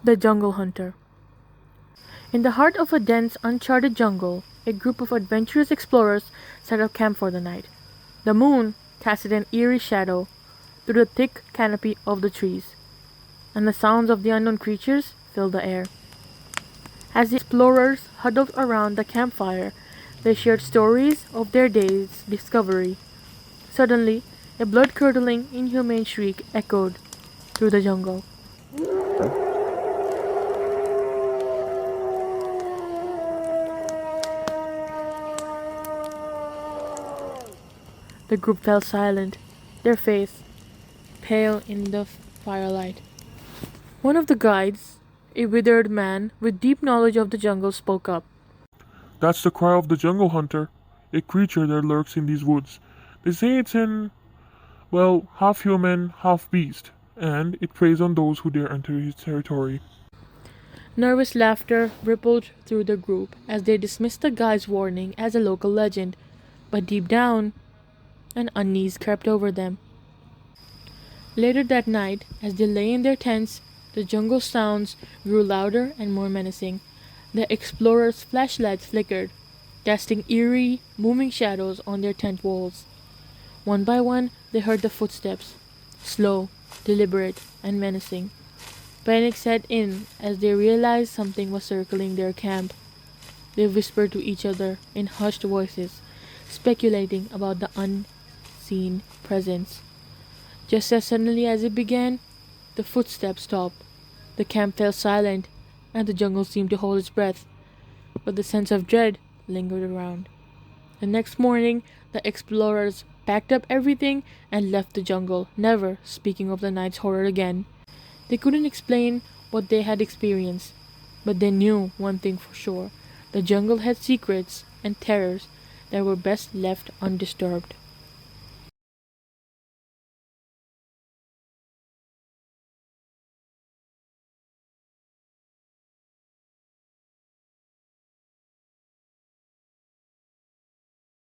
The Jungle Hunter. In the heart of a dense, uncharted jungle, a group of adventurous explorers set up camp for the night. The moon casted an eerie shadow through the thick canopy of the trees, and the sounds of the unknown creatures filled the air. As the explorers huddled around the campfire, they shared stories of their day's discovery. Suddenly, a blood-curdling, inhumane shriek echoed through the jungle. The group fell silent, their faces pale in the firelight. One of the guides, a withered man with deep knowledge of the jungle, spoke up. That's the cry of the jungle hunter, a creature that lurks in these woods. They say it's half human, half beast, and it preys on those who dare enter his territory. Nervous laughter rippled through the group as they dismissed the guide's warning as a local legend, but deep down, an unease crept over them. Later that night, as they lay in their tents, the jungle sounds grew louder and more menacing. The explorers' flashlights flickered, casting eerie, moving shadows on their tent walls. One by one, they heard the footsteps, slow, deliberate, and menacing. Panic set in as they realized something was circling their camp. They whispered to each other in hushed voices, speculating about the unseen presence. Just as suddenly as it began, the footsteps stopped. The camp fell silent, and the jungle seemed to hold its breath, but the sense of dread lingered around. The next morning, the explorers packed up everything and left the jungle, never speaking of the night's horror again. They couldn't explain what they had experienced, but they knew one thing for sure: the jungle had secrets and terrors that were best left undisturbed.